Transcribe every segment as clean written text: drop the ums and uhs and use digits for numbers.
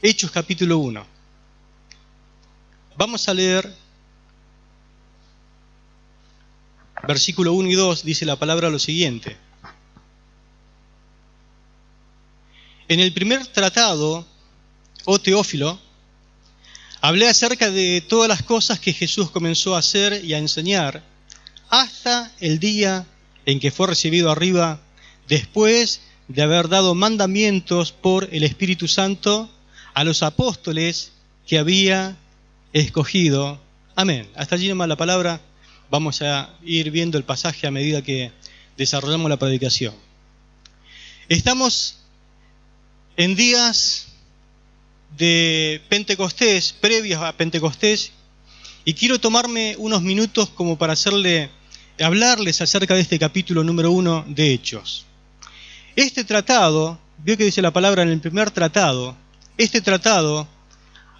Hechos capítulo 1. Vamos a leer versículo 1 y 2, dice la palabra lo siguiente. En el primer tratado, oh Teófilo, hablé acerca de todas las cosas que Jesús comenzó a hacer y a enseñar hasta el día en que fue recibido arriba, después de haber dado mandamientos por el Espíritu Santo a los apóstoles que había escogido. Amén. Hasta allí nomás la palabra. Vamos a ir viendo el pasaje a medida que desarrollamos la predicación. Estamos en días de Pentecostés, previos a Pentecostés, y quiero tomarme unos minutos como para hablarles acerca de este capítulo número 1 de Hechos. Este tratado, veo que dice la palabra en el primer tratado, este tratado,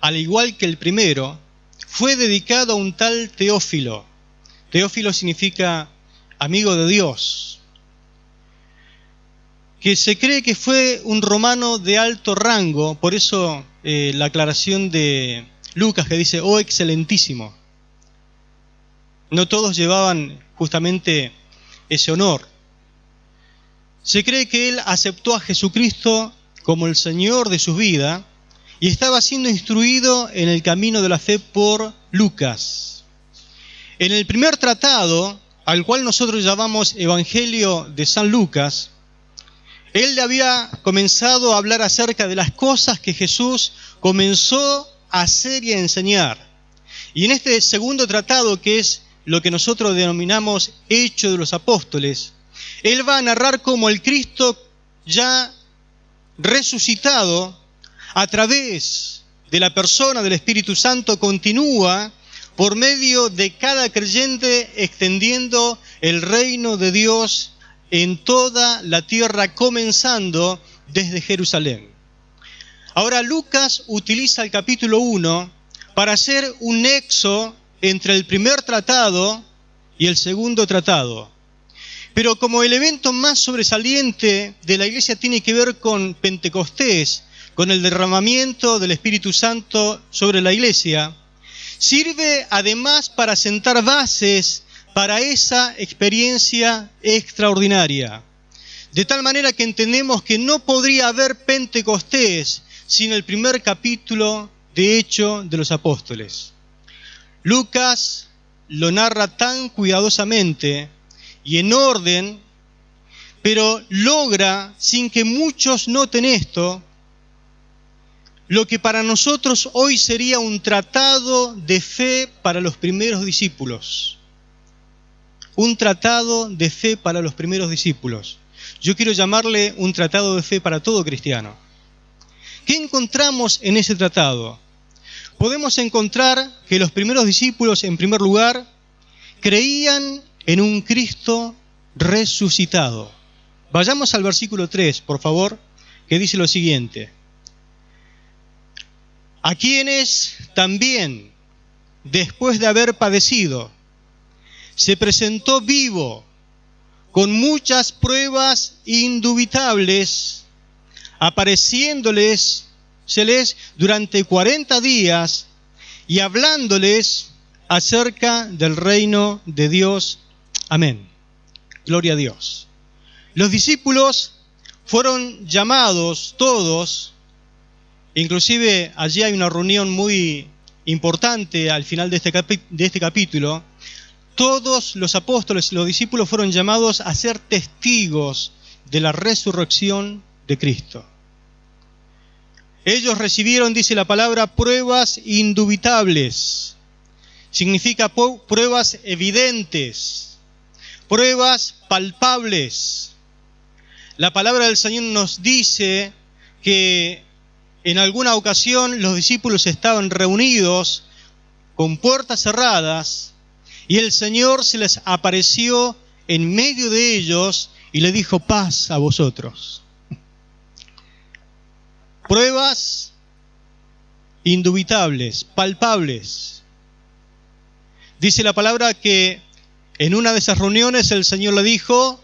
al igual que el primero, fue dedicado a un tal Teófilo. Teófilo significa amigo de Dios, que se cree que fue un romano de alto rango, por eso la aclaración de Lucas que dice, oh excelentísimo. No todos llevaban justamente ese honor. Se cree que él aceptó a Jesucristo como el Señor de su vida y estaba siendo instruido en el camino de la fe por Lucas. En el primer tratado, al cual nosotros llamamos Evangelio de San Lucas, él había comenzado a hablar acerca de las cosas que Jesús comenzó a hacer y a enseñar. Y en este segundo tratado, que es lo que nosotros denominamos Hechos de los Apóstoles, él va a narrar cómo el Cristo ya resucitado a través de la persona del Espíritu Santo continúa por medio de cada creyente extendiendo el reino de Dios en toda la tierra, comenzando desde Jerusalén. Ahora Lucas utiliza el capítulo 1 para hacer un nexo entre el primer tratado y el segundo tratado. Pero como el evento más sobresaliente de la iglesia tiene que ver con Pentecostés, con el derramamiento del Espíritu Santo sobre la iglesia, sirve además para sentar bases para esa experiencia extraordinaria. De tal manera que entendemos que no podría haber Pentecostés sin el primer capítulo de Hechos de los Apóstoles. Lucas lo narra tan cuidadosamente y en orden, pero logra, sin que muchos noten esto, lo que para nosotros hoy sería un tratado de fe para los primeros discípulos. Un tratado de fe para los primeros discípulos. Yo quiero llamarle un tratado de fe para todo cristiano. ¿Qué encontramos en ese tratado? Podemos encontrar que los primeros discípulos, en primer lugar, creían en un Cristo resucitado. Vayamos al versículo 3, por favor, que dice lo siguiente. A quienes también, después de haber padecido, se presentó vivo, con muchas pruebas indubitables, apareciéndoles durante 40 días y hablándoles acerca del reino de Dios. Amén. Gloria a Dios. Los discípulos fueron llamados todos, inclusive allí hay una reunión muy importante al final de este capítulo. Todos los apóstoles y los discípulos fueron llamados a ser testigos de la resurrección de Cristo. Ellos recibieron, dice la palabra, pruebas indubitables. Significa pruebas evidentes, pruebas palpables. La palabra del Señor nos dice que en alguna ocasión los discípulos estaban reunidos con puertas cerradas y el Señor se les apareció en medio de ellos y le dijo, paz a vosotros. Pruebas indubitables, palpables. Dice la palabra que en una de esas reuniones el Señor le dijo,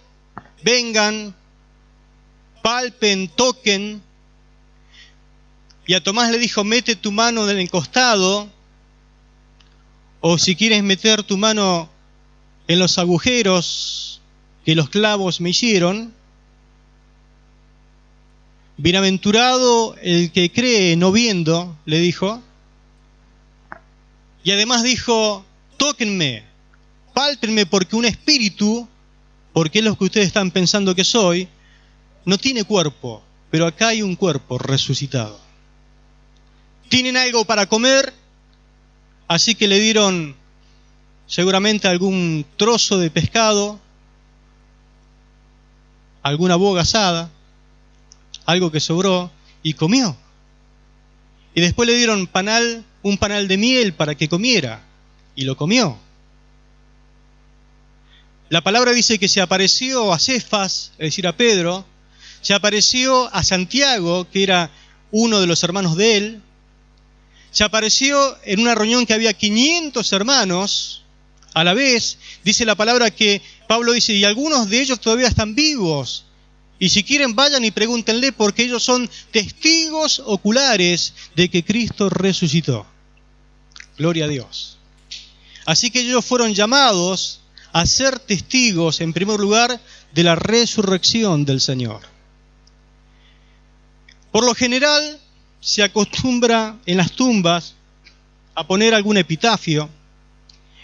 vengan, palpen, toquen. y a Tomás le dijo, mete tu mano en el costado, o si quieres meter tu mano en los agujeros que los clavos me hicieron. Bienaventurado el que cree no viendo, le dijo. Y además dijo, tóquenme, pálpenme, porque un espíritu, porque es lo que ustedes están pensando que soy, no tiene cuerpo, pero acá hay un cuerpo resucitado. Tienen algo para comer, así que le dieron seguramente algún trozo de pescado, alguna boga asada, algo que sobró, y comió. Y después le dieron un panal de miel para que comiera, y lo comió. La palabra dice que se apareció a Cefas, es decir, a Pedro, se apareció a Santiago, que era uno de los hermanos de él, se apareció en una reunión que había 500 hermanos a la vez. Dice la palabra que Pablo dice, y algunos de ellos todavía están vivos, y si quieren vayan y pregúntenle, porque ellos son testigos oculares de que Cristo resucitó. Gloria a Dios. Así que ellos fueron llamados a ser testigos, en primer lugar, de la resurrección del Señor. Por lo general, se acostumbra en las tumbas a poner algún epitafio.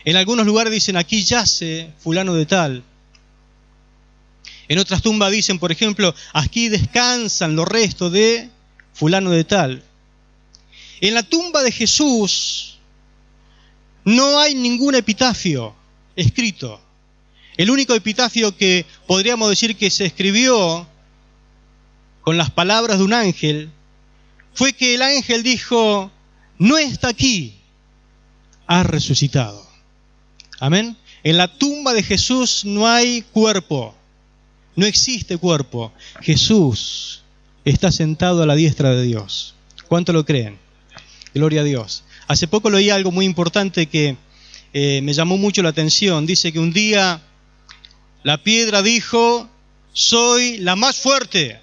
En algunos lugares dicen, aquí yace fulano de tal. En otras tumbas dicen, por ejemplo, aquí descansan los restos de fulano de tal. En la tumba de Jesús no hay ningún epitafio escrito. El único epitafio que podríamos decir que se escribió con las palabras de un ángel fue que el ángel dijo, no está aquí, ha resucitado. Amén. En la tumba de Jesús no hay cuerpo, no existe cuerpo. Jesús está sentado a la diestra de Dios. ¿Cuánto lo creen? Gloria a Dios. Hace poco leí algo muy importante que me llamó mucho la atención. Dice que un día la piedra dijo, soy la más fuerte.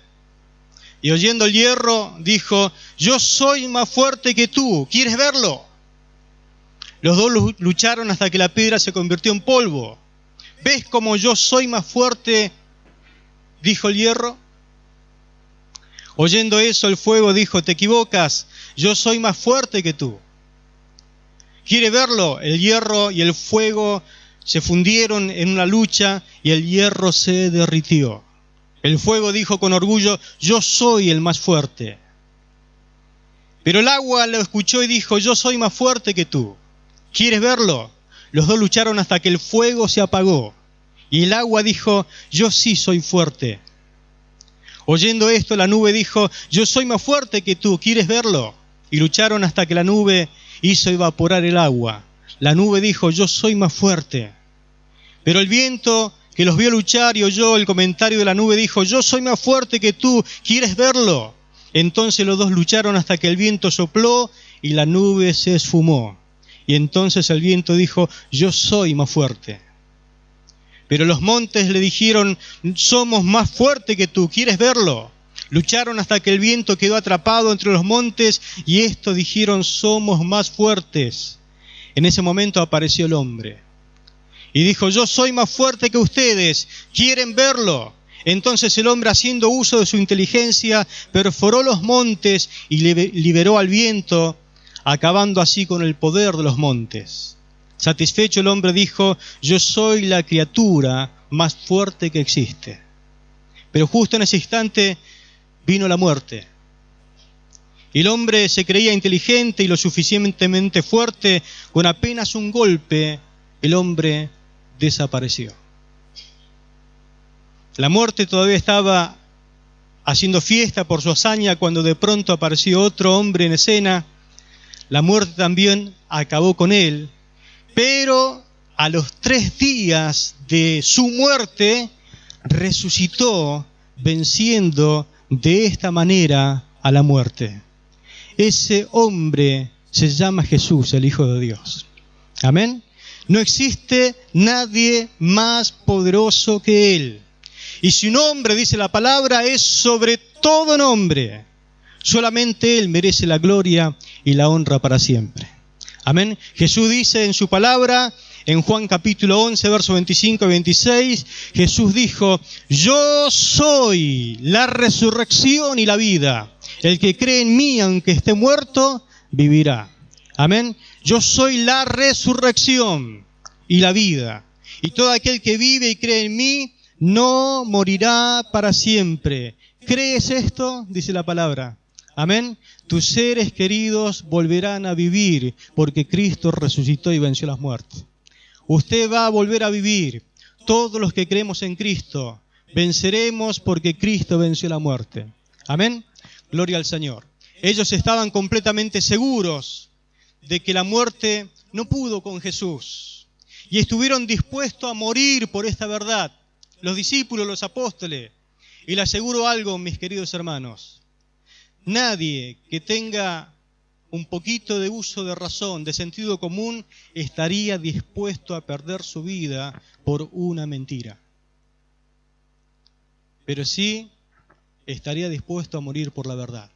Y oyendo el hierro, dijo, yo soy más fuerte que tú, ¿quieres verlo? Los dos lucharon hasta que la piedra se convirtió en polvo. ¿Ves cómo yo soy más fuerte? Dijo el hierro. Oyendo eso, el fuego dijo, te equivocas, yo soy más fuerte que tú. ¿Quieres verlo? El hierro y el fuego se fundieron en una lucha y el hierro se derritió. El fuego dijo con orgullo, yo soy el más fuerte. Pero el agua lo escuchó y dijo, yo soy más fuerte que tú. ¿Quieres verlo? Los dos lucharon hasta que el fuego se apagó. Y el agua dijo, yo sí soy fuerte. Oyendo esto, la nube dijo, yo soy más fuerte que tú. ¿Quieres verlo? Y lucharon hasta que la nube hizo evaporar el agua. La nube dijo, yo soy más fuerte. Pero el viento que los vio luchar y oyó el comentario de la nube, dijo, yo soy más fuerte que tú, ¿quieres verlo? Entonces los dos lucharon hasta que el viento sopló y la nube se esfumó. Y entonces el viento dijo, yo soy más fuerte. Pero los montes le dijeron, somos más fuertes que tú, ¿quieres verlo? Lucharon hasta que el viento quedó atrapado entre los montes y estos dijeron, somos más fuertes. En ese momento apareció el hombre. Y dijo, yo soy más fuerte que ustedes, ¿quieren verlo? Entonces el hombre, haciendo uso de su inteligencia, perforó los montes y liberó al viento, acabando así con el poder de los montes. Satisfecho el hombre dijo, yo soy la criatura más fuerte que existe. Pero justo en ese instante vino la muerte. Y el hombre se creía inteligente y lo suficientemente fuerte, con apenas un golpe, el hombre desapareció. La muerte todavía estaba haciendo fiesta por su hazaña cuando de pronto apareció otro hombre en escena. La muerte también acabó con él, pero a los 3 días de su muerte resucitó, venciendo de esta manera a la muerte. Ese hombre se llama Jesús, el Hijo de Dios. Amén. No existe nadie más poderoso que Él. Y su nombre, dice la palabra, es sobre todo nombre. Solamente Él merece la gloria y la honra para siempre. Amén. Jesús dice en su palabra, en Juan capítulo 11, versos 25 y 26, Jesús dijo: yo soy la resurrección y la vida. El que cree en mí, aunque esté muerto, vivirá. Amén. Yo soy la resurrección y la vida. Y todo aquel que vive y cree en mí, no morirá para siempre. ¿Crees esto? Dice la palabra. Amén. Tus seres queridos volverán a vivir porque Cristo resucitó y venció las muertes. Usted va a volver a vivir. Todos los que creemos en Cristo venceremos porque Cristo venció la muerte. Amén. Gloria al Señor. Ellos estaban completamente seguros de que la muerte no pudo con Jesús y estuvieron dispuestos a morir por esta verdad. Los discípulos, los apóstoles. Y le aseguro algo, mis queridos hermanos. Nadie que tenga un poquito de uso de razón, de sentido común, estaría dispuesto a perder su vida por una mentira. Pero sí estaría dispuesto a morir por la verdad.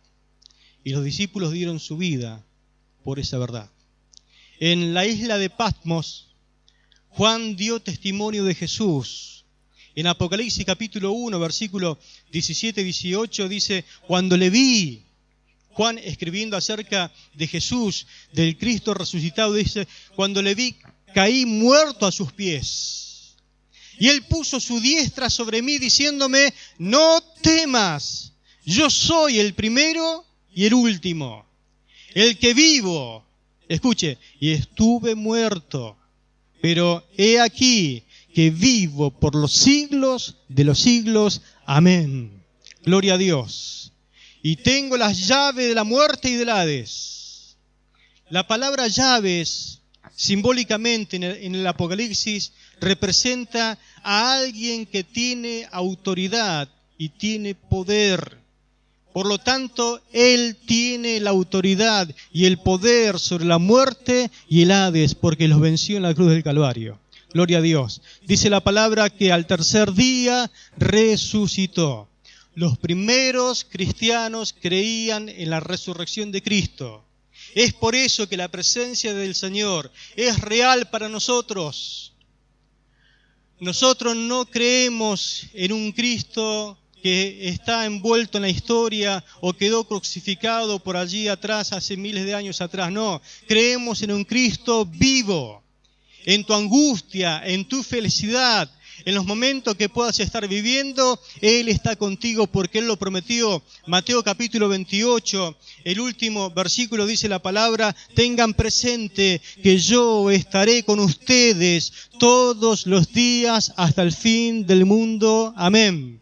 Y los discípulos dieron su vida por esa verdad. En la isla de Patmos, Juan dio testimonio de Jesús. En Apocalipsis capítulo 1, versículo 17 y 18 dice: cuando le vi, Juan escribiendo acerca de Jesús, del Cristo resucitado, dice: cuando le vi, caí muerto a sus pies. Y él puso su diestra sobre mí diciéndome: no temas, yo soy el primero y el último, el que vivo. Escuche, y estuve muerto, pero he aquí que vivo por los siglos de los siglos. Amén. Gloria a Dios. Y tengo las llaves de la muerte y del Hades. La palabra llaves, simbólicamente en el Apocalipsis, representa a alguien que tiene autoridad y tiene poder. Por lo tanto, Él tiene la autoridad y el poder sobre la muerte y el Hades, porque los venció en la cruz del Calvario. Gloria a Dios. Dice la palabra que al tercer día resucitó. Los primeros cristianos creían en la resurrección de Cristo. Es por eso que la presencia del Señor es real para nosotros. Nosotros no creemos en un Cristo que está envuelto en la historia o quedó crucificado por allí atrás, hace miles de años atrás. No, creemos en un Cristo vivo. En tu angustia, en tu felicidad, en los momentos que puedas estar viviendo, Él está contigo porque Él lo prometió. Mateo capítulo 28, el último versículo dice la palabra: tengan presente que yo estaré con ustedes todos los días hasta el fin del mundo. Amén.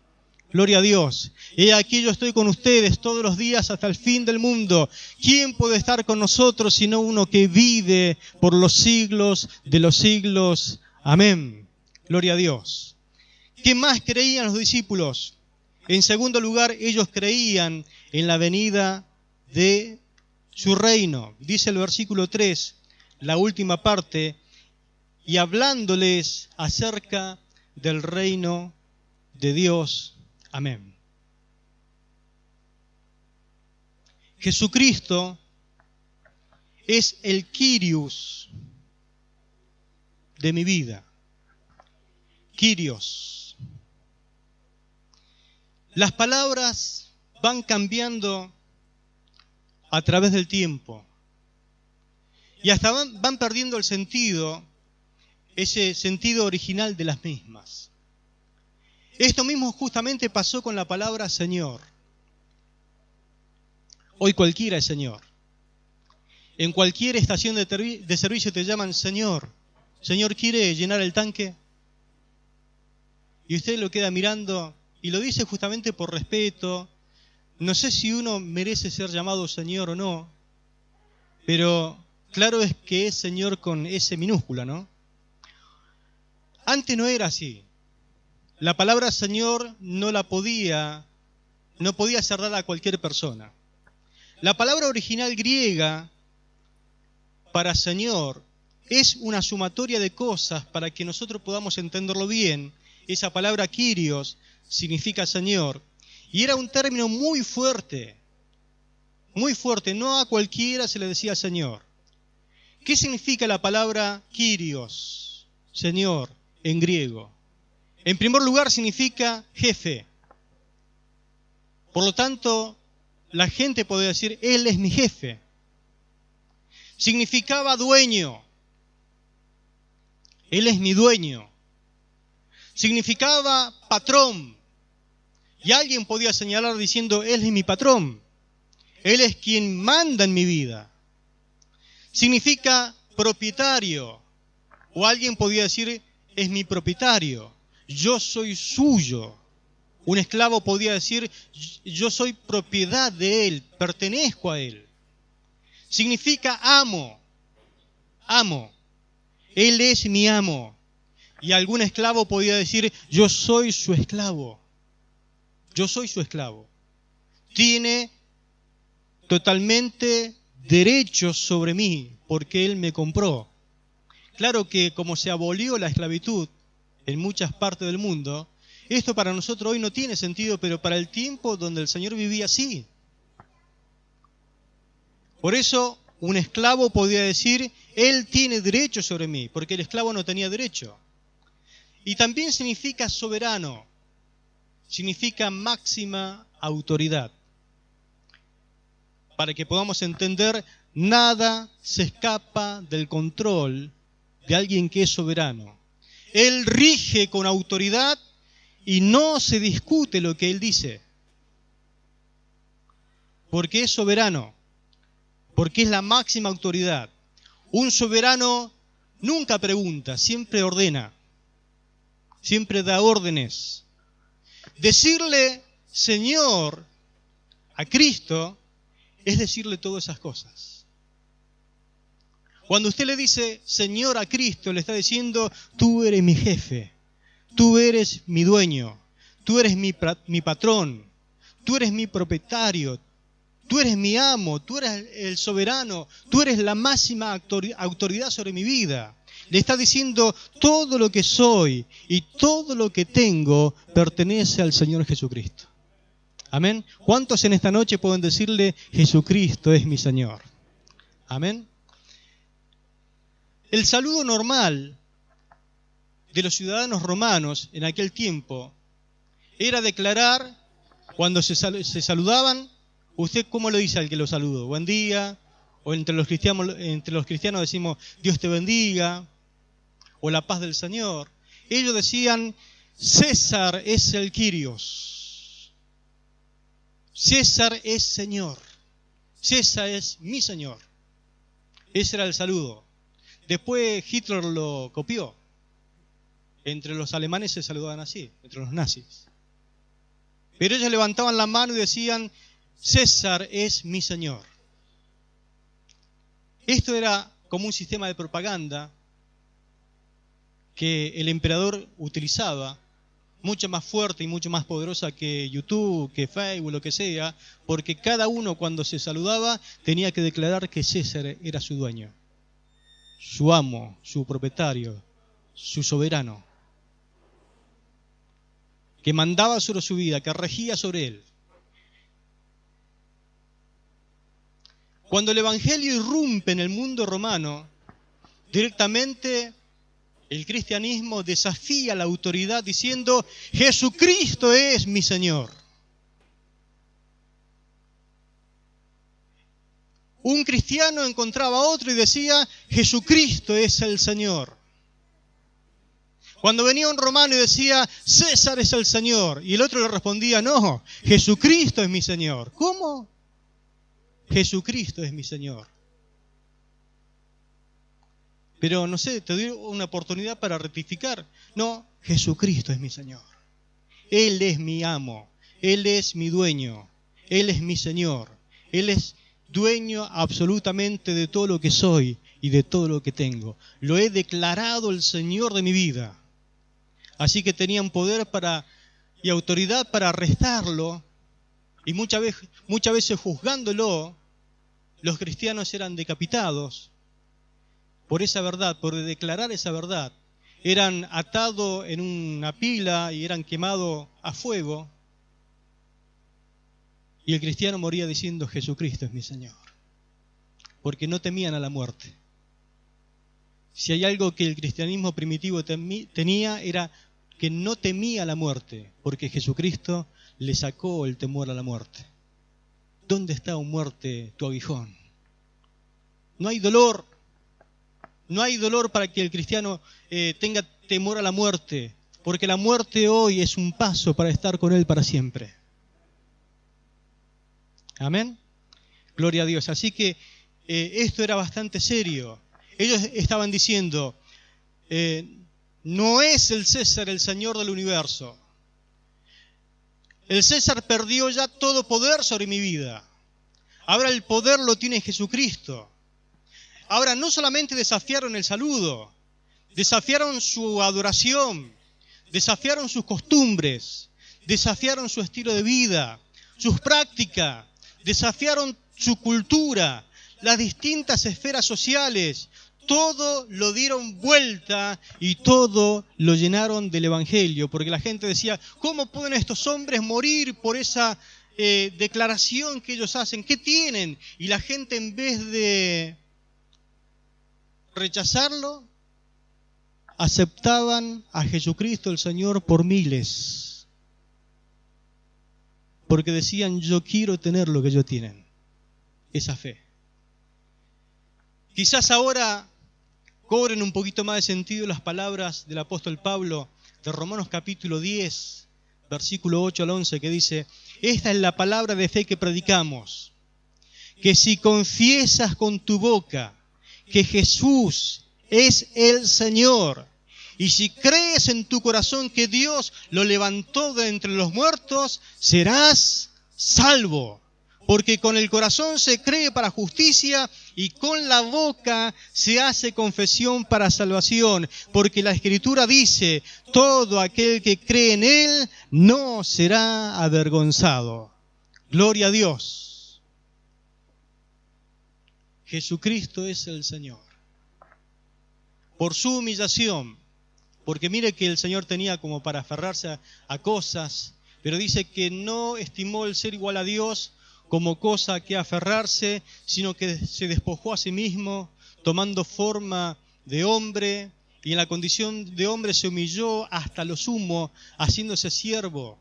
Gloria a Dios. He aquí yo estoy con ustedes todos los días hasta el fin del mundo. ¿Quién puede estar con nosotros sino uno que vive por los siglos de los siglos? Amén. Gloria a Dios. ¿Qué más creían los discípulos? En segundo lugar, ellos creían en la venida de su reino. Dice el versículo 3, la última parte: y hablándoles acerca del reino de Dios. Amén. Jesucristo es el Kyrios de mi vida. Kyrios. Las palabras van cambiando a través del tiempo y hasta van perdiendo el sentido, ese sentido original de las mismas. Esto mismo justamente pasó con la palabra Señor. Hoy cualquiera es Señor. En cualquier estación de servicio te llaman Señor. Señor, ¿quiere llenar el tanque? Y usted lo queda mirando y lo dice justamente por respeto. No sé si uno merece ser llamado Señor o no, pero claro es que es Señor con S minúscula, ¿no? Antes no era así. La palabra Señor no podía ser dada a cualquier persona. La palabra original griega para Señor es una sumatoria de cosas para que nosotros podamos entenderlo bien. Esa palabra Kyrios significa Señor. Y era un término muy fuerte. muy fuerte, no a cualquiera se le decía Señor. ¿Qué significa la palabra Kyrios, Señor, en griego? En primer lugar significa jefe. Por lo tanto, la gente podía decir, Él es mi jefe. Significaba dueño. Él es mi dueño. Significaba patrón. Y alguien podía señalar diciendo, Él es mi patrón. Él es quien manda en mi vida. Significa propietario. O alguien podía decir, es mi propietario. Yo soy suyo. Un esclavo podía decir, yo soy propiedad de él, pertenezco a él. Significa amo. Amo. Él es mi amo. Y algún esclavo podía decir, yo soy su esclavo. Yo soy su esclavo. Tiene totalmente derechos sobre mí, porque Él me compró. Claro que como se abolió la esclavitud en muchas partes del mundo, esto para nosotros hoy no tiene sentido, pero para el tiempo donde el Señor vivía, sí. Por eso, un esclavo podía decir, Él tiene derecho sobre mí, porque el esclavo no tenía derecho. Y también significa soberano, significa máxima autoridad. Para que podamos entender, nada se escapa del control de alguien que es soberano. Él rige con autoridad y no se discute lo que Él dice. Porque es soberano, porque es la máxima autoridad. Un soberano nunca pregunta, siempre ordena, siempre da órdenes. Decirle Señor a Cristo es decirle todas esas cosas. Cuando usted le dice Señor a Cristo, le está diciendo, tú eres mi jefe, tú eres mi dueño, tú eres mi patrón, tú eres mi propietario, tú eres mi amo, tú eres el soberano, tú eres la máxima autoridad sobre mi vida. Le está diciendo, todo lo que soy y todo lo que tengo pertenece al Señor Jesucristo. Amén. ¿Cuántos en esta noche pueden decirle, Jesucristo es mi Señor? Amén. El saludo normal de los ciudadanos romanos en aquel tiempo era declarar, cuando se saludaban, ¿usted cómo le dice al que lo saludo? Buen día. O entre los cristianos decimos, Dios te bendiga. O la paz del Señor. Ellos decían, César es el Kyrios. César es Señor. César es mi Señor. Ese era el saludo. Después Hitler lo copió. Entre los alemanes se saludaban así, entre los nazis. Pero ellos levantaban la mano y decían, César es mi Señor. Esto era como un sistema de propaganda que el emperador utilizaba, mucho más fuerte y mucho más poderosa que YouTube, que Facebook, lo que sea, porque cada uno cuando se saludaba tenía que declarar que César era su dueño, su amo, su propietario, su soberano, que mandaba sobre su vida, que regía sobre él. Cuando el Evangelio irrumpe en el mundo romano, directamente el cristianismo desafía la autoridad diciendo, Jesucristo es mi Señor. Un cristiano encontraba a otro y decía, Jesucristo es el Señor. Cuando venía un romano y decía, César es el Señor, y el otro le respondía, no, Jesucristo es mi Señor. ¿Cómo? Jesucristo es mi Señor. Pero no sé, te doy una oportunidad para rectificar. No, Jesucristo es mi Señor. Él es mi amo, Él es mi dueño, Él es mi Señor. Él es dueño absolutamente de todo lo que soy y de todo lo que tengo. Lo he declarado el Señor de mi vida. Así que tenían poder y autoridad para arrestarlo. Y muchas veces juzgándolo, los cristianos eran decapitados por esa verdad, por declarar esa verdad. Eran atados en una pila y eran quemados a fuego. Y el cristiano moría diciendo: Jesucristo es mi Señor. Porque no temían a la muerte. Si hay algo que el cristianismo primitivo tenía, era que no temía a la muerte, porque Jesucristo le sacó el temor a la muerte. ¿Dónde está, oh muerte, tu aguijón? No hay dolor. No hay dolor para que el cristiano tenga temor a la muerte, porque la muerte hoy es un paso para estar con Él para siempre. Amén. Gloria a Dios. Así que esto era bastante serio. Ellos estaban diciendo: no es el César el Señor del universo. El César perdió ya todo poder sobre mi vida. Ahora el poder lo tiene Jesucristo. Ahora no solamente desafiaron el saludo, desafiaron su adoración, desafiaron sus costumbres, desafiaron su estilo de vida, sus prácticas, desafiaron su cultura, las distintas esferas sociales. Todo lo dieron vuelta y todo lo llenaron del Evangelio, porque la gente decía: ¿cómo pueden estos hombres morir por esa declaración que ellos hacen? ¿Qué tienen? Y la gente, en vez de rechazarlo, aceptaban a Jesucristo el Señor por miles, porque decían: yo quiero tener lo que ellos tienen, esa fe. Quizás ahora cobren un poquito más de sentido las palabras del apóstol Pablo de Romanos capítulo 10, versículo 8 al 11, que dice: esta es la palabra de fe que predicamos, que si confiesas con tu boca que Jesús es el Señor, y si crees en tu corazón que Dios lo levantó de entre los muertos, serás salvo. Porque con el corazón se cree para justicia y con la boca se hace confesión para salvación. Porque la Escritura dice: todo aquel que cree en Él no será avergonzado. Gloria a Dios. Jesucristo es el Señor. Por su humillación, porque mire que el Señor tenía como para aferrarse a cosas, pero dice que no estimó el ser igual a Dios como cosa que aferrarse, sino que se despojó a sí mismo, tomando forma de hombre, y en la condición de hombre se humilló hasta lo sumo, haciéndose siervo.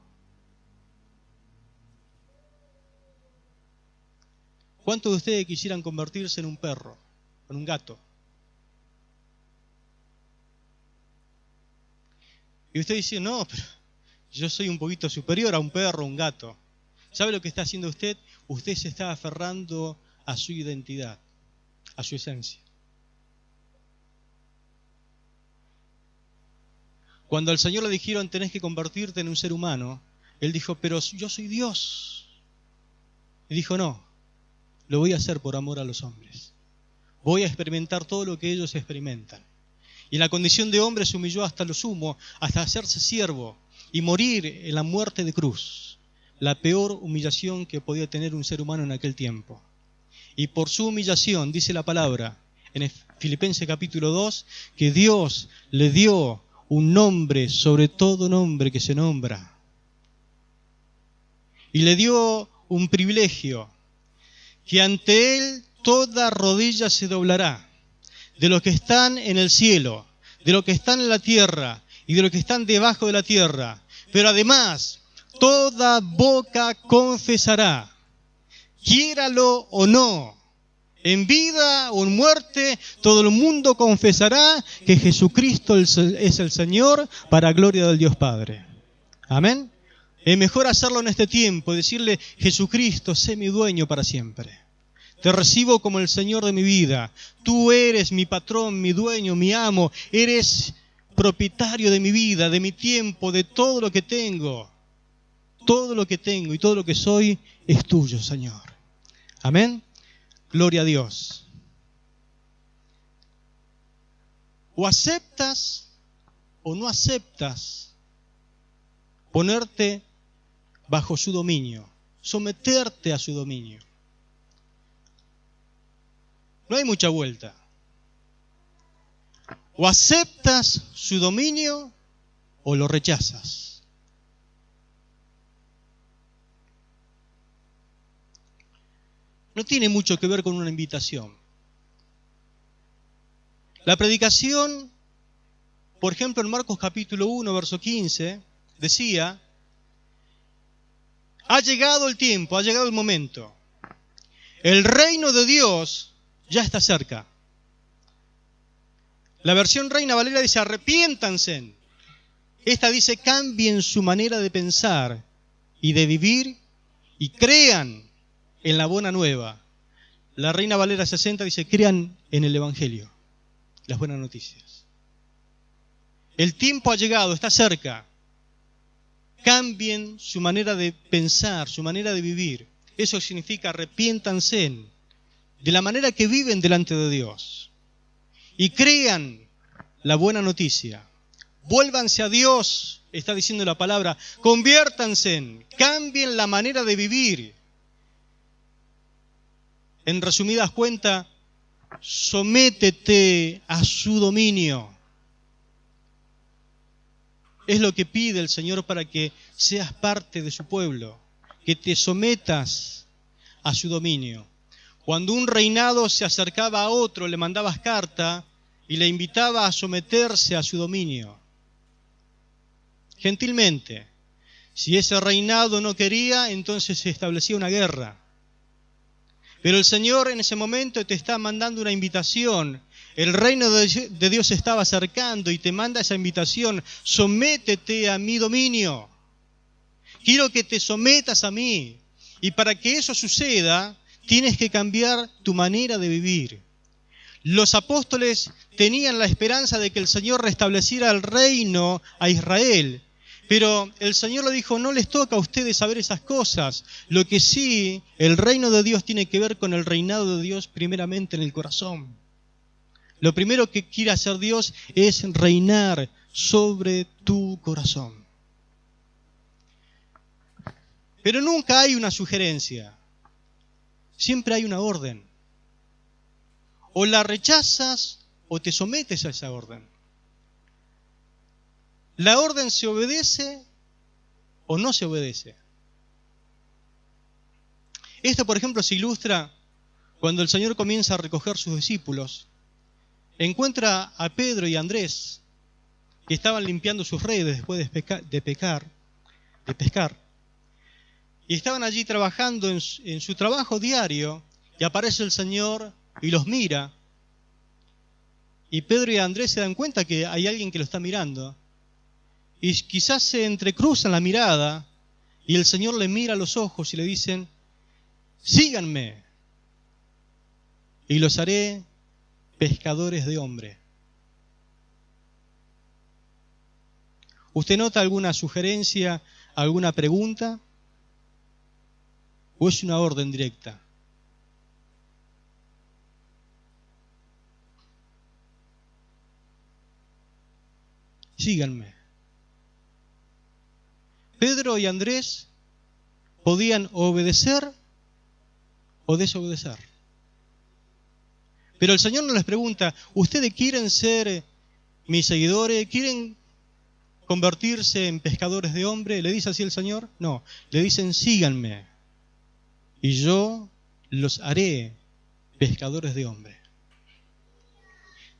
¿Cuántos de ustedes quisieran convertirse en un perro, en un gato? Y usted dice: no, pero yo soy un poquito superior a un perro o un gato. ¿Sabe lo que está haciendo usted? Usted se está aferrando a su identidad, a su esencia. Cuando al Señor le dijeron: tenés que convertirte en un ser humano, Él dijo: pero yo soy Dios. Y dijo: no, lo voy a hacer por amor a los hombres. Voy a experimentar todo lo que ellos experimentan. Y en la condición de hombre se humilló hasta lo sumo, hasta hacerse siervo y morir en la muerte de cruz. La peor humillación que podía tener un ser humano en aquel tiempo. Y por su humillación, dice la palabra en Filipenses capítulo 2, que Dios le dio un nombre sobre todo nombre que se nombra. Y le dio un privilegio, que ante Él toda rodilla se doblará, de los que están en el cielo, de los que están en la tierra y de los que están debajo de la tierra. Pero además, toda boca confesará, quiéralo o no, en vida o en muerte, todo el mundo confesará que Jesucristo es el Señor, para gloria del Dios Padre. Amén. Es mejor hacerlo en este tiempo, decirle: Jesucristo, sé mi dueño para siempre. Te recibo como el Señor de mi vida. Tú eres mi patrón, mi dueño, mi amo. Eres propietario de mi vida, de mi tiempo, de todo lo que tengo. Todo lo que tengo y todo lo que soy es tuyo, Señor. Amén. Gloria a Dios. O aceptas o no aceptas ponerte bajo su dominio, someterte a su dominio. No hay mucha vuelta. O aceptas su dominio o lo rechazas. no tiene mucho que ver con una invitación. La predicación, por ejemplo, en Marcos capítulo 1, verso 15, decía: ha llegado el tiempo, ha llegado el momento. El reino de Dios ya está cerca. La versión Reina Valera dice: arrepiéntanse. Esta dice: cambien su manera de pensar y de vivir y crean en la buena nueva. La Reina Valera 60 dice: crean en el Evangelio, las buenas noticias. El tiempo ha llegado, está cerca. Cambien su manera de pensar, su manera de vivir. Eso significa arrepiéntanse de la manera que viven delante de Dios. Y crean la buena noticia. Vuélvanse a Dios, está diciendo la palabra. Conviértanse, cambien la manera de vivir. En resumidas cuentas, sométete a su dominio. Es lo que pide el Señor para que seas parte de su pueblo, que te sometas a su dominio. Cuando un reinado se acercaba a otro, le mandabas carta y le invitaba a someterse a su dominio. Gentilmente. Si ese reinado no quería, entonces se establecía una guerra. Pero el Señor en ese momento te está mandando una invitación. El reino de Dios se estaba acercando y te manda esa invitación. Sométete a mi dominio. Quiero que te sometas a mí. Y para que eso suceda, tienes que cambiar tu manera de vivir. Los apóstoles tenían la esperanza de que el Señor restableciera el reino a Israel. Pero el Señor le dijo: no les toca a ustedes saber esas cosas. Lo que sí, el reino de Dios tiene que ver con el reinado de Dios primeramente en el corazón. Lo primero que quiere hacer Dios es reinar sobre tu corazón. Pero nunca hay una sugerencia. Siempre hay una orden. O la rechazas o te sometes a esa orden. La orden se obedece o no se obedece. Esto, por ejemplo, se ilustra cuando el Señor comienza a recoger sus discípulos. Encuentra a Pedro y a Andrés, que estaban limpiando sus redes después de pescar. Y estaban allí trabajando en su trabajo diario, y aparece el Señor y los mira. Y Pedro y Andrés se dan cuenta que hay alguien que lo está mirando. Y quizás se entrecruzan la mirada y el Señor le mira a los ojos y le dicen: síganme y los haré pescadores de hombre. ¿Usted nota alguna sugerencia, alguna pregunta? ¿O es una orden directa? Síganme. Pedro y Andrés podían obedecer o desobedecer. Pero el Señor no les pregunta: ¿ustedes quieren ser mis seguidores? ¿Quieren convertirse en pescadores de hombre? ¿Le dice así el Señor? No, le dicen: síganme y yo los haré pescadores de hombre.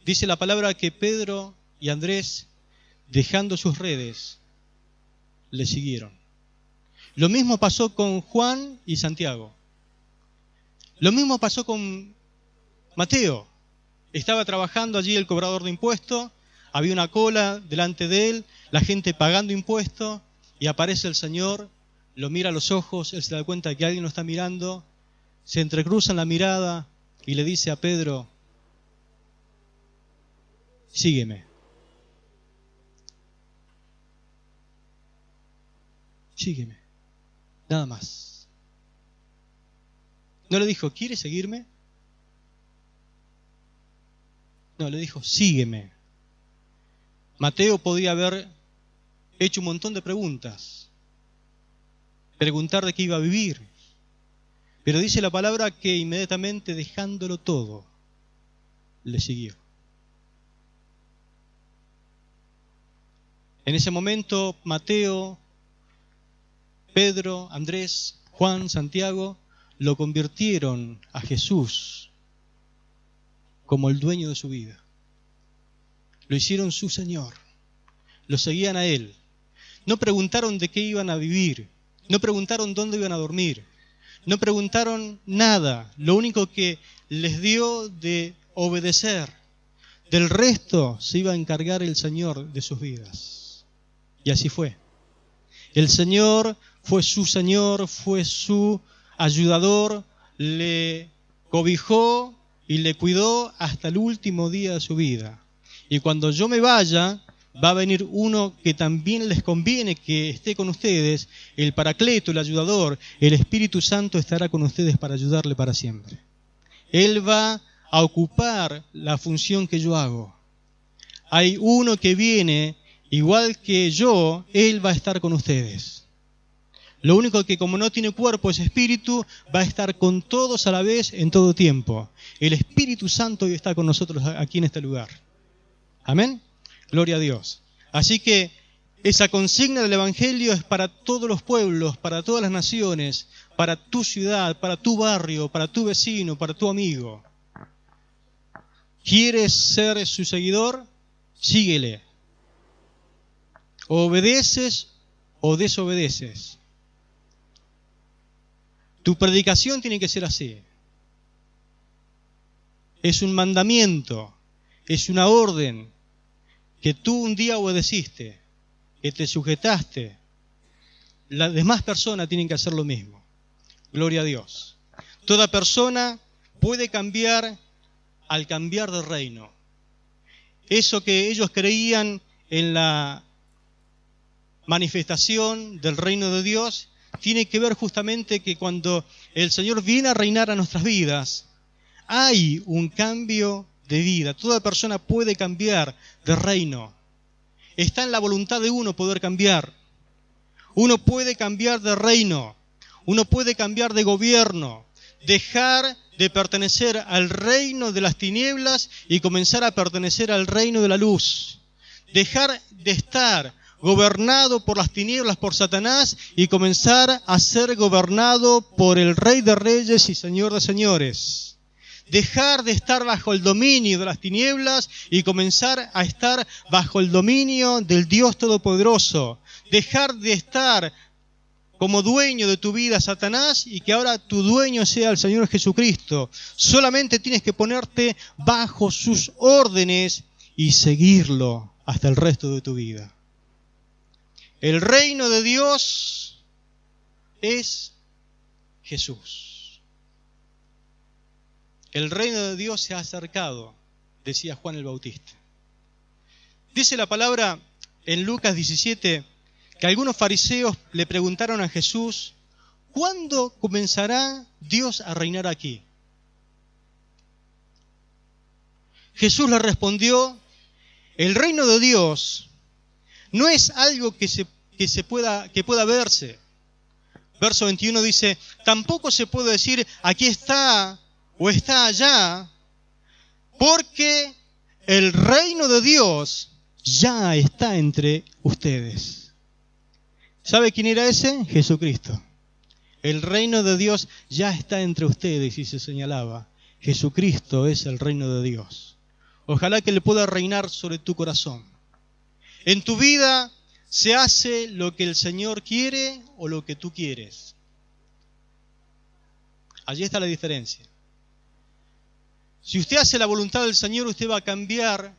Dice la palabra que Pedro y Andrés, dejando sus redes, le siguieron. Lo mismo pasó con Juan y Santiago. Lo mismo pasó con Mateo. Estaba trabajando allí el cobrador de impuestos, había una cola delante de él, la gente pagando impuestos, y aparece el Señor, lo mira a los ojos, él se da cuenta de que alguien lo está mirando, se entrecruzan la mirada y le dice a Pedro: sígueme. Sígueme. Nada más. No le dijo: ¿quieres seguirme? No, le dijo: sígueme. Mateo podía haber hecho un montón de preguntas. Preguntar de qué iba a vivir. Pero dice la palabra que inmediatamente, dejándolo todo, le siguió. En ese momento, Mateo, Pedro, Andrés, Juan, Santiago, lo convirtieron a Jesús como el dueño de su vida. Lo hicieron su Señor. Lo seguían a Él. No preguntaron de qué iban a vivir. No preguntaron dónde iban a dormir. No preguntaron nada. Lo único que les dio de obedecer. Del resto se iba a encargar el Señor de sus vidas. Y así fue. El Señor fue su ayudador, le cobijó y le cuidó hasta el último día de su vida. Y cuando yo me vaya, va a venir uno que también les conviene que esté con ustedes, el Paracleto, el ayudador, el Espíritu Santo estará con ustedes para ayudarle para siempre. Él va a ocupar la función que yo hago. Hay uno que viene, igual que yo, Él va a estar con ustedes. Lo único que como no tiene cuerpo es espíritu, va a estar con todos a la vez en todo tiempo. El Espíritu Santo hoy está con nosotros aquí en este lugar. Amén. Gloria a Dios. Así que esa consigna del Evangelio es para todos los pueblos, para todas las naciones, para tu ciudad, para tu barrio, para tu vecino, para tu amigo. ¿Quieres ser su seguidor? Síguele. O obedeces o desobedeces. Tu predicación tiene que ser así. Es un mandamiento, es una orden que tú un día obedeciste, que te sujetaste. Las demás personas tienen que hacer lo mismo. Gloria a Dios. Toda persona puede cambiar al cambiar de reino. Eso que ellos creían en la manifestación del reino de Dios tiene que ver justamente que cuando el Señor viene a reinar a nuestras vidas, hay un cambio de vida. Toda persona puede cambiar de reino. Está en la voluntad de uno poder cambiar. Uno puede cambiar de reino. Uno puede cambiar de gobierno. Dejar de pertenecer al reino de las tinieblas y comenzar a pertenecer al reino de la luz. Dejar de estar gobernado por las tinieblas, por Satanás, y comenzar a ser gobernado por el Rey de Reyes y Señor de Señores. Dejar de estar bajo el dominio de las tinieblas y comenzar a estar bajo el dominio del Dios Todopoderoso. Dejar de estar como dueño de tu vida, Satanás, y que ahora tu dueño sea el Señor Jesucristo. Solamente tienes que ponerte bajo sus órdenes y seguirlo hasta el resto de tu vida. El reino de Dios es Jesús. El reino de Dios se ha acercado, decía Juan el Bautista. Dice la palabra en Lucas 17 que algunos fariseos le preguntaron a Jesús, ¿cuándo comenzará Dios a reinar aquí? Jesús le respondió, el reino de Dios no es algo que pueda verse. Verso 21 dice, tampoco se puede decir aquí está o está allá, porque el reino de Dios ya está entre ustedes. ¿Sabe quién era ese? Jesucristo. El reino de Dios ya está entre ustedes, y se señalaba. Jesucristo es el reino de Dios. Ojalá que Él pueda reinar sobre tu corazón. En tu vida se hace lo que el Señor quiere o lo que tú quieres. Allí está la diferencia. Si usted hace la voluntad del Señor, usted va a cambiar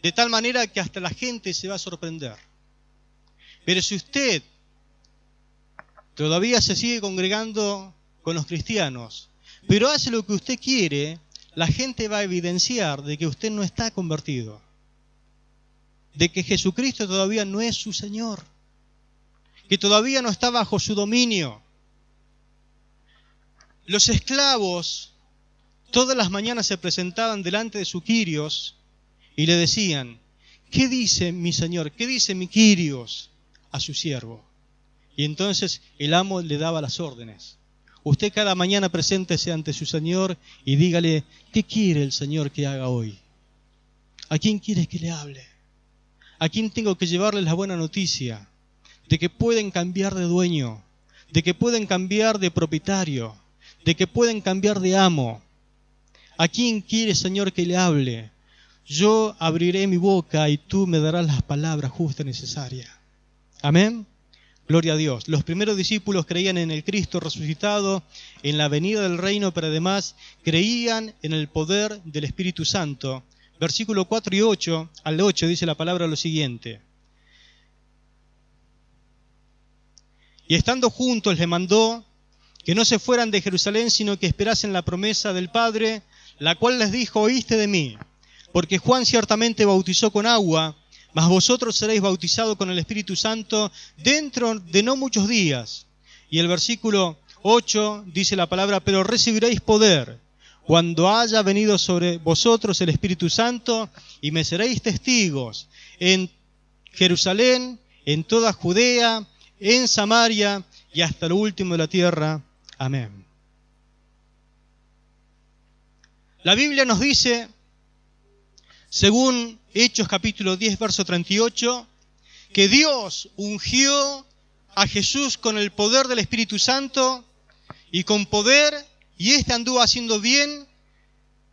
de tal manera que hasta la gente se va a sorprender. Pero si usted todavía se sigue congregando con los cristianos, pero hace lo que usted quiere, la gente va a evidenciar de que usted no está convertido, de que Jesucristo todavía no es su Señor, que todavía no está bajo su dominio. Los esclavos todas las mañanas se presentaban delante de su Quirios y le decían, ¿qué dice mi Señor? ¿Qué dice mi Quirios a su siervo? Y entonces el amo le daba las órdenes. Usted cada mañana preséntese ante su Señor y dígale, ¿qué quiere el Señor que haga hoy? ¿A quién quiere que le hable? ¿A quién tengo que llevarle la buena noticia de que pueden cambiar de dueño, de que pueden cambiar de propietario, de que pueden cambiar de amo. ¿A quién quiere, Señor, que le hable? Yo abriré mi boca y tú me darás las palabras justas y necesarias. Amén. Gloria a Dios. Los primeros discípulos creían en el Cristo resucitado, en la venida del reino, pero además creían en el poder del Espíritu Santo. Versículo 4 y 8, al 8 dice la palabra lo siguiente. Y estando juntos les mandó que no se fueran de Jerusalén, sino que esperasen la promesa del Padre, la cual les dijo, oíste de mí, porque Juan ciertamente bautizó con agua, mas vosotros seréis bautizados con el Espíritu Santo dentro de no muchos días. Y el versículo 8 dice la palabra, pero recibiréis poder cuando haya venido sobre vosotros el Espíritu Santo, y me seréis testigos en Jerusalén, en toda Judea, en Samaria y hasta lo último de la tierra. Amén. La Biblia nos dice, según Hechos capítulo 10, verso 38, que Dios ungió a Jesús con el poder del Espíritu Santo y con poder, y éste anduvo haciendo bien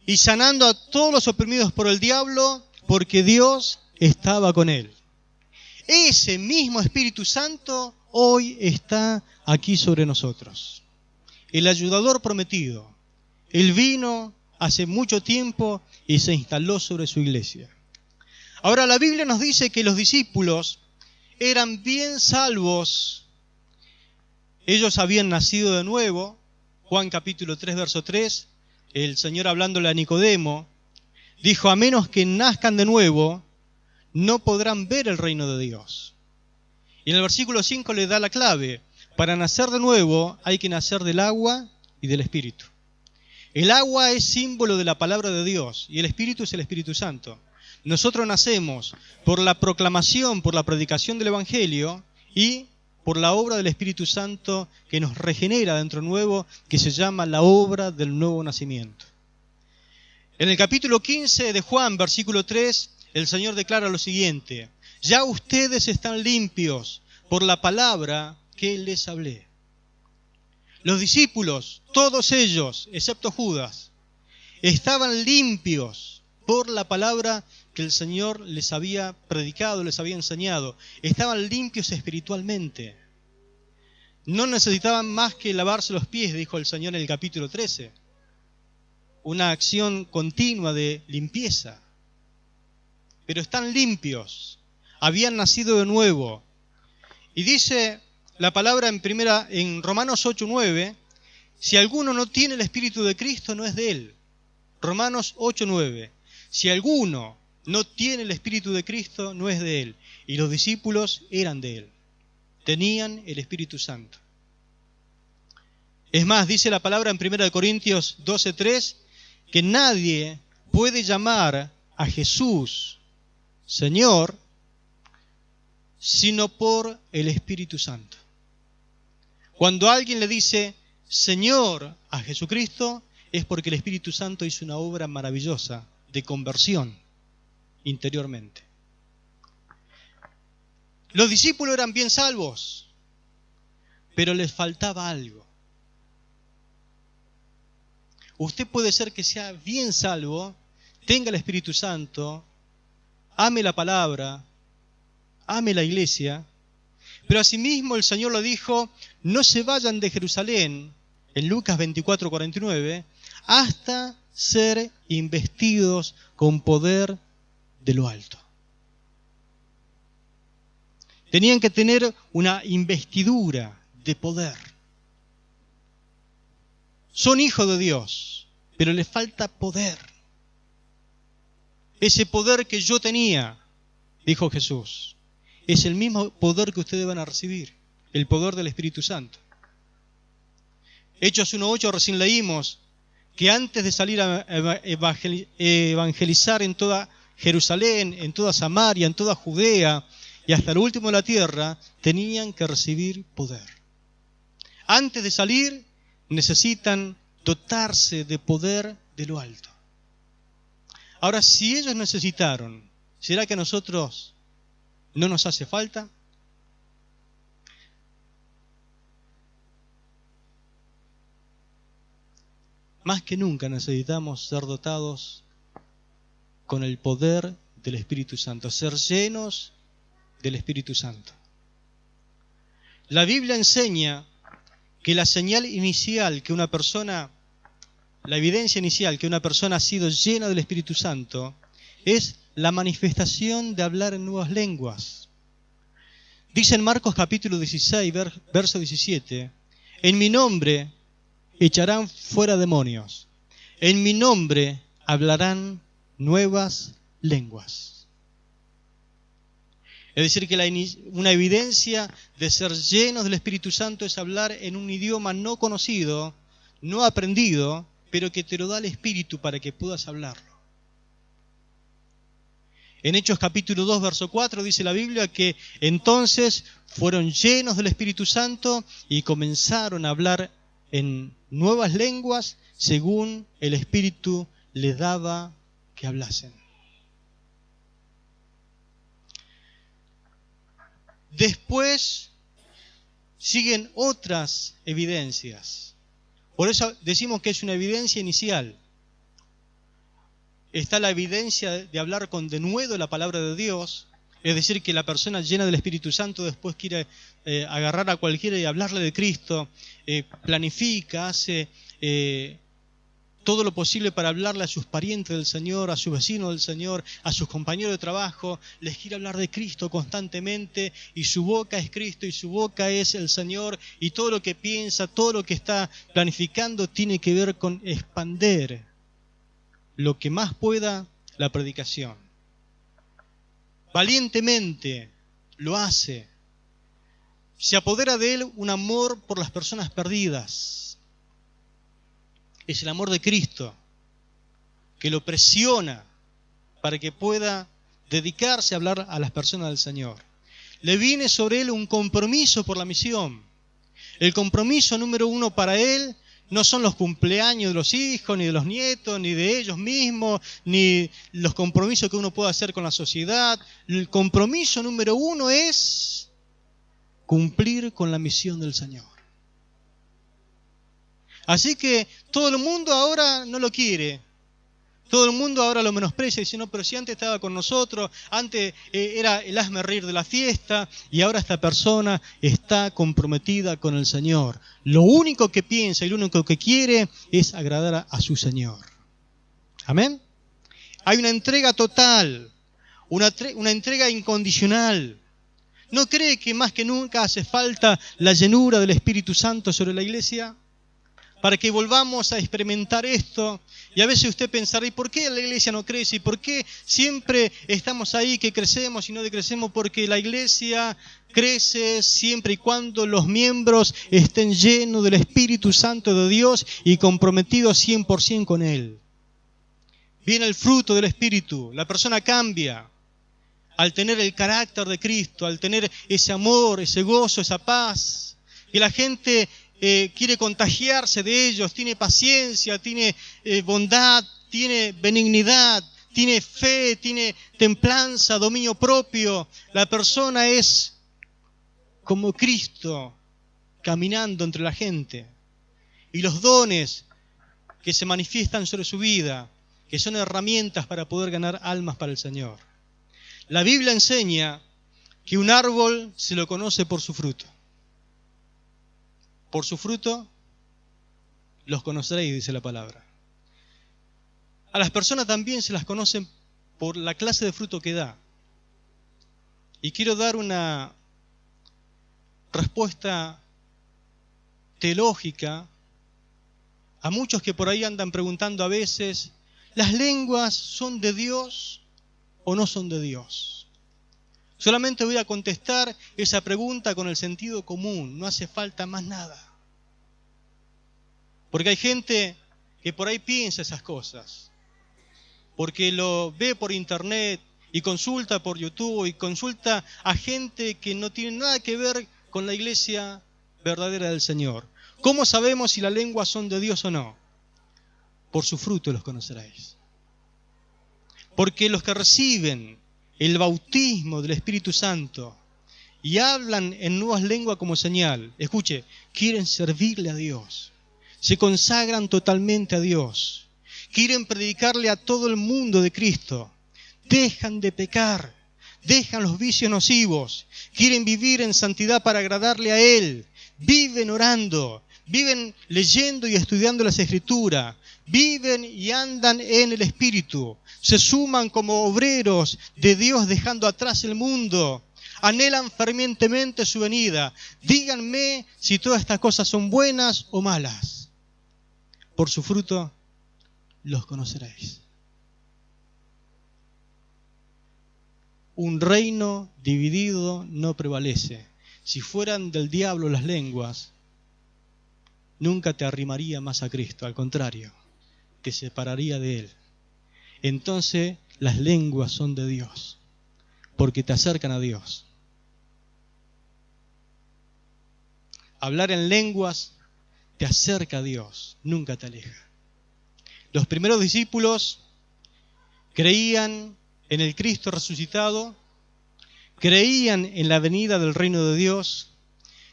y sanando a todos los oprimidos por el diablo, porque Dios estaba con él. Ese mismo Espíritu Santo hoy está aquí sobre nosotros. El ayudador prometido. Él vino hace mucho tiempo y se instaló sobre su iglesia. Ahora la Biblia nos dice que los discípulos eran bien salvos. Ellos habían nacido de nuevo. Juan capítulo 3, verso 3, el Señor hablándole a Nicodemo, dijo, a menos que nazcan de nuevo, no podrán ver el reino de Dios. Y en el versículo 5 le da la clave. Para nacer de nuevo hay que nacer del agua y del Espíritu. El agua es símbolo de la palabra de Dios y el Espíritu es el Espíritu Santo. Nosotros nacemos por la proclamación, por la predicación del Evangelio y por la obra del Espíritu Santo que nos regenera dentro nuevo, que se llama la obra del nuevo nacimiento. En el capítulo 15 de Juan, versículo 3, el Señor declara lo siguiente, ya ustedes están limpios por la palabra que les hablé. Los discípulos, todos ellos, excepto Judas, estaban limpios por la palabra que el Señor les había predicado, les había enseñado. Estaban limpios espiritualmente. No necesitaban más que lavarse los pies, dijo el Señor en el capítulo 13. Una acción continua de limpieza. Pero están limpios. Habían nacido de nuevo. Y dice la palabra en Romanos 8:9, si alguno no tiene el Espíritu de Cristo, no es de él. Romanos 8:9. Si alguno no tiene el Espíritu de Cristo, no es de él. Y los discípulos eran de él. Tenían el Espíritu Santo. Es más, dice la palabra en 1 Corintios 12:3, que nadie puede llamar a Jesús Señor, sino por el Espíritu Santo. Cuando alguien le dice Señor a Jesucristo, es porque el Espíritu Santo hizo una obra maravillosa de conversión interiormente. Los discípulos eran bien salvos, pero les faltaba algo. Usted puede ser que sea bien salvo, tenga el Espíritu Santo, ame la palabra, ame la iglesia, pero asimismo el Señor lo dijo, no se vayan de Jerusalén, en Lucas 24:49, hasta ser investidos con poder de lo alto. Tenían que tener una investidura de poder. Son hijos de Dios, pero les falta poder. Ese poder que yo tenía, dijo Jesús, es el mismo poder que ustedes van a recibir, el poder del Espíritu Santo. Hechos 1:8 recién leímos que antes de salir a evangelizar en toda Jerusalén, en toda Samaria, en toda Judea y hasta lo último de la tierra, tenían que recibir poder. Antes de salir, necesitan dotarse de poder de lo alto. Ahora, si ellos necesitaron, ¿será que a nosotros no nos hace falta? más que nunca necesitamos ser dotados con el poder del Espíritu Santo, ser llenos del Espíritu Santo. La Biblia enseña que la señal inicial que una persona, la evidencia inicial que una persona ha sido llena del Espíritu Santo es la manifestación de hablar en nuevas lenguas. Dice en Marcos capítulo 16, verso 17, en mi nombre echarán fuera demonios, en mi nombre hablarán nuevas lenguas. Es decir, que una evidencia de ser llenos del Espíritu Santo es hablar en un idioma no conocido, no aprendido, pero que te lo da el Espíritu para que puedas hablarlo. En Hechos capítulo 2, verso 4 dice la Biblia que entonces fueron llenos del Espíritu Santo y comenzaron a hablar en nuevas lenguas según el Espíritu les daba que hablasen. Después siguen otras evidencias. Por eso decimos que es una evidencia inicial. Está la evidencia de hablar con denuedo la palabra de Dios, es decir, que la persona llena del Espíritu Santo después quiere agarrar a cualquiera y hablarle de Cristo, planifica, hace todo lo posible para hablarle a sus parientes del Señor, a sus vecinos del Señor, a sus compañeros de trabajo, les quiere hablar de Cristo constantemente y su boca es Cristo y su boca es el Señor y todo lo que piensa, todo lo que está planificando tiene que ver con expander lo que más pueda la predicación. Valientemente lo hace. Se apodera de él un amor por las personas perdidas. Es el amor de Cristo que lo presiona para que pueda dedicarse a hablar a las personas del Señor. Le viene sobre él un compromiso por la misión. El compromiso número uno para él no son los cumpleaños de los hijos, ni de los nietos, ni de ellos mismos, ni los compromisos que uno puede hacer con la sociedad. El compromiso número uno es cumplir con la misión del Señor. Así que todo el mundo ahora no lo quiere. Todo el mundo ahora lo menosprecia y dice, no, pero si antes estaba con nosotros, antes era el hazme reír de la fiesta y ahora esta persona está comprometida con el Señor. Lo único que piensa y lo único que quiere es agradar a su Señor. Amén. Hay una entrega total, una entrega incondicional. ¿No cree que más que nunca hace falta la llenura del Espíritu Santo sobre la iglesia? Para que volvamos a experimentar esto. Y a veces usted pensará, ¿y por qué la iglesia no crece? ¿Y por qué siempre estamos ahí que crecemos y no decrecemos? Porque la iglesia crece siempre y cuando los miembros estén llenos del Espíritu Santo de Dios y comprometidos 100% con Él. Viene el fruto del Espíritu, la persona cambia. Al tener el carácter de Cristo, al tener ese amor, ese gozo, esa paz, que la gente quiere contagiarse de ellos, tiene paciencia, tiene bondad, tiene benignidad, tiene fe, tiene templanza, dominio propio. La persona es como Cristo caminando entre la gente. Y los dones que se manifiestan sobre su vida, que son herramientas para poder ganar almas para el Señor. La Biblia enseña que un árbol se lo conoce por su fruto. Por su fruto los conoceréis, dice la palabra. A las personas también se las conocen por la clase de fruto que da. Y quiero dar una respuesta teológica a muchos que por ahí andan preguntando a veces, ¿las lenguas son de Dios o no son de Dios? Solamente voy a contestar esa pregunta con el sentido común, no hace falta más nada. Porque hay gente que por ahí piensa esas cosas, porque lo ve por internet y consulta por YouTube y consulta a gente que no tiene nada que ver con la iglesia verdadera del Señor. ¿Cómo sabemos si las lenguas son de Dios o no? Por su fruto los conoceréis. Porque los que reciben el bautismo del Espíritu Santo y hablan en nuevas lenguas como señal, escuche, quieren servirle a Dios. se consagran totalmente a Dios, quieren predicarle a todo el mundo de Cristo, dejan de pecar, dejan los vicios nocivos, quieren vivir en santidad para agradarle a Él, viven orando, viven leyendo y estudiando las Escrituras, viven y andan en el Espíritu, se suman como obreros de Dios dejando atrás el mundo, anhelan fervientemente su venida. Díganme si todas estas cosas son buenas o malas. Por su fruto los conoceréis. Un reino dividido no prevalece. Si fueran del diablo las lenguas, nunca te arrimaría más a Cristo, al contrario, te separaría de Él. Entonces las lenguas son de Dios, porque te acercan a Dios. Hablar en lenguas te acerca a Dios, nunca te aleja. Los primeros discípulos creían en el Cristo resucitado, creían en la venida del reino de Dios,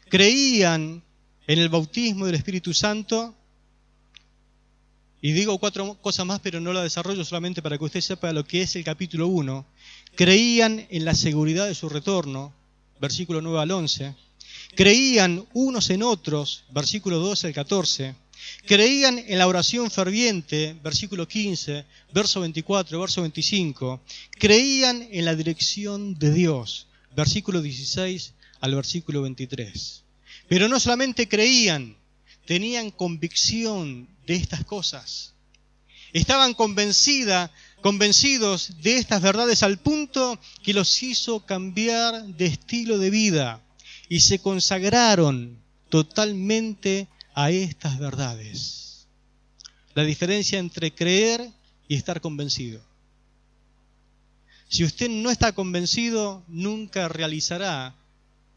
creían en el bautismo del Espíritu Santo. Y digo 4 cosas más, pero no las desarrollo, solamente para que usted sepa lo que es el capítulo 1. Creían en la seguridad de su retorno, versículo 9 al 11. Creían unos en otros, versículo 12 al 14. Creían en la oración ferviente, versículo 15, verso 24, verso 25. Creían en la dirección de Dios, versículo 16 al versículo 23. Pero no solamente creían, tenían convicción de estas cosas. Estaban convencidos de estas verdades al punto que los hizo cambiar de estilo de vida y se consagraron totalmente a estas verdades. La diferencia entre creer y estar convencido. Si usted no está convencido, nunca realizará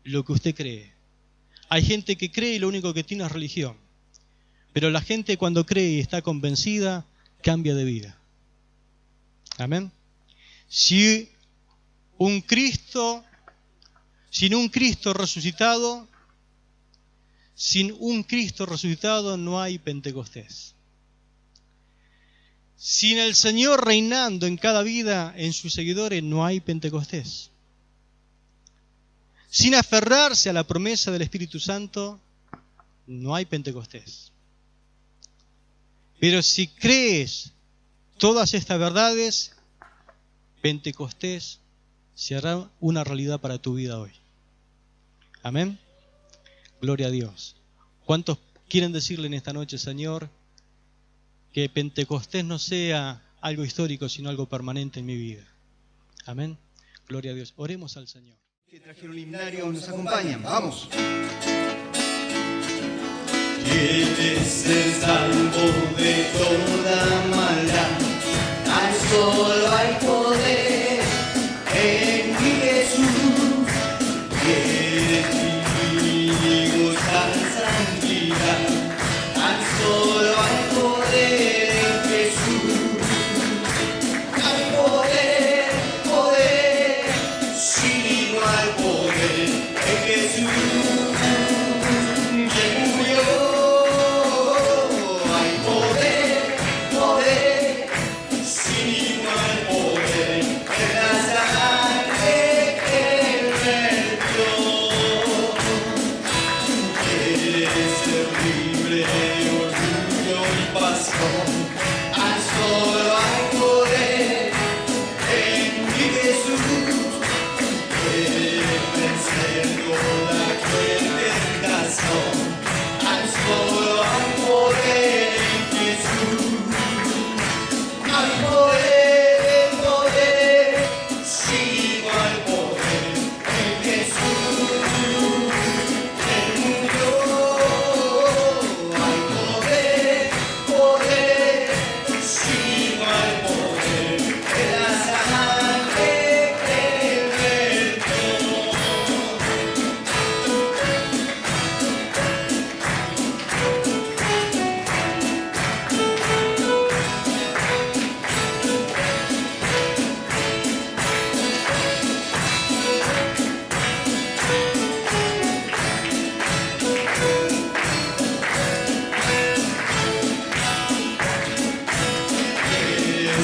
lo que usted cree. Hay gente que cree y lo único que tiene es religión. Pero la gente cuando cree y está convencida, cambia de vida. Amén. Sin un Cristo resucitado, no hay Pentecostés. Sin el Señor reinando en cada vida, en sus seguidores, no hay Pentecostés. Sin aferrarse a la promesa del Espíritu Santo, no hay Pentecostés. Pero si crees todas estas verdades, Pentecostés se hará una realidad para tu vida hoy. Amén. Gloria a Dios. ¿Cuántos quieren decirle en esta noche, Señor, que Pentecostés no sea algo histórico, sino algo permanente en mi vida? Amén. Gloria a Dios. Oremos al Señor. Que trajeron un himnario, nos acompañan. Vamos. ¿Quién es el salvo de toda maldad? Tan solo hay poder en mi Jesús. Quiere y gozar santidad. Tan solo hay poder en Jesús. Hay poder, poder, sí, no hay poder en Jesús. Quien murió, hay poder.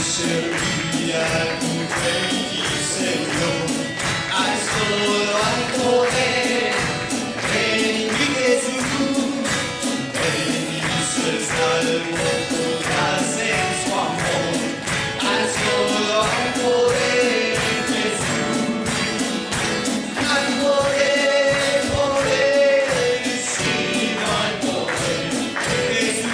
servir a tu rey y Señor. Hay solo hay poder en mi Jesús. Ven y ser salvo, podrás en su amor. Hay solo hay poder en Jesús. Hay poder, poder, sí, no hay poder en Jesús.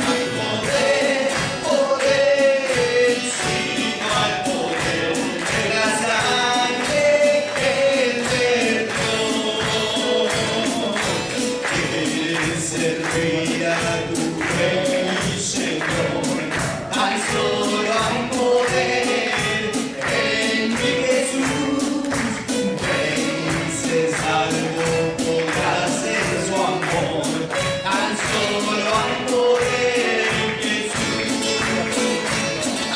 Hay poder, poder, sí, no hay poder en la sangre que vertió. Quieres servir a tu rey y Señor. Hay solo hay poder en mi Jesús. Ven, sé salvo, podrás en su amor. Tan solo hay poder en Jesús.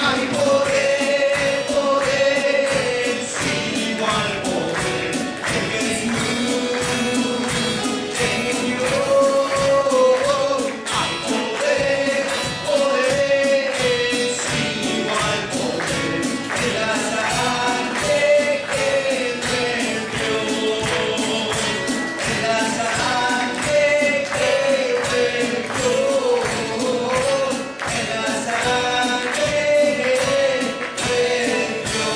Hay poder, poder, sí, no hay poder en Jesús. En Dios hay poder, poder, sí, no hay poder en la sangre que vertió. En la sangre que vertió. En la sangre que vertió.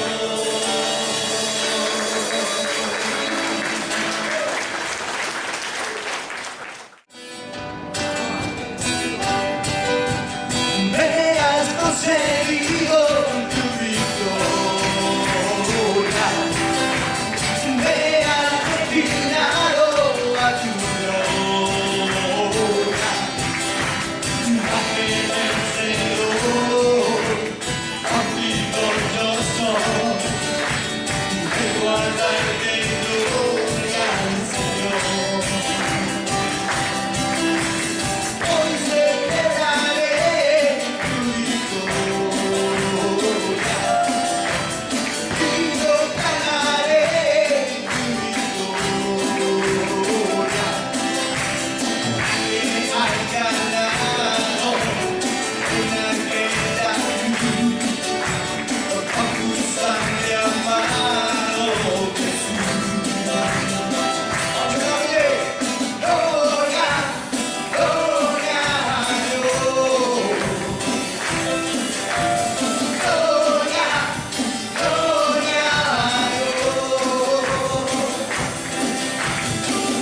Me has concedido tu victoria. Me has destinado a tu gloria. Dame vencedor, contigo yo soy. Me guardaré de gloria, Señor. Hoy celebraré tu victoria y proclamaré tu victoria. Que has ganado una guerra con tu sangre, amado Jesús. Gloria, gloria, gloria a Dios. Gloria, gloria a Dios.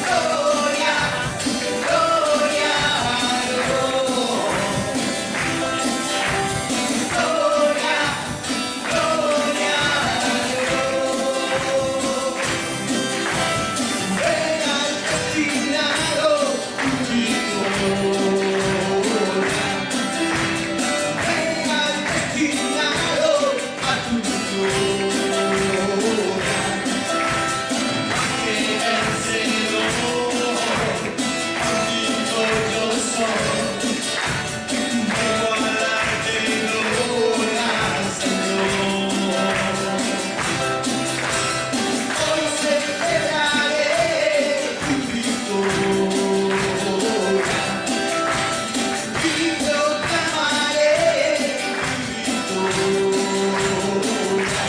Gloria, gloria a Dios. Gloria, gloria a Dios. Me has destinado tu victoria. Me has destinado a tu gloria. Que vencedor, contigo yo soy. Me guardaré de gloria, Señor. Hoy celebraré tu victoria y proclamaré tu victoria.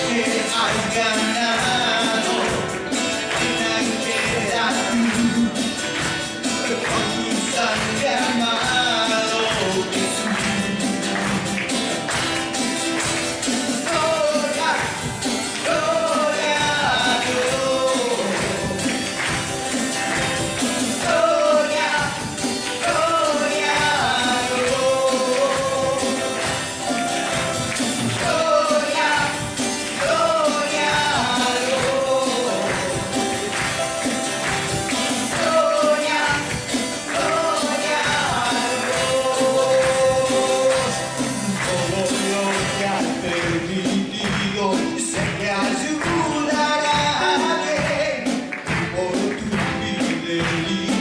Que has ganado una guerra con tu sangre, amado Jesús. Gloria, gloria a Dios. Gloria, gloria a Dios. Gloria, gloria a Dios. Gloria, gloria a Dios. Todo lo que has permitido sé que ayudará bien por tu fidelidad.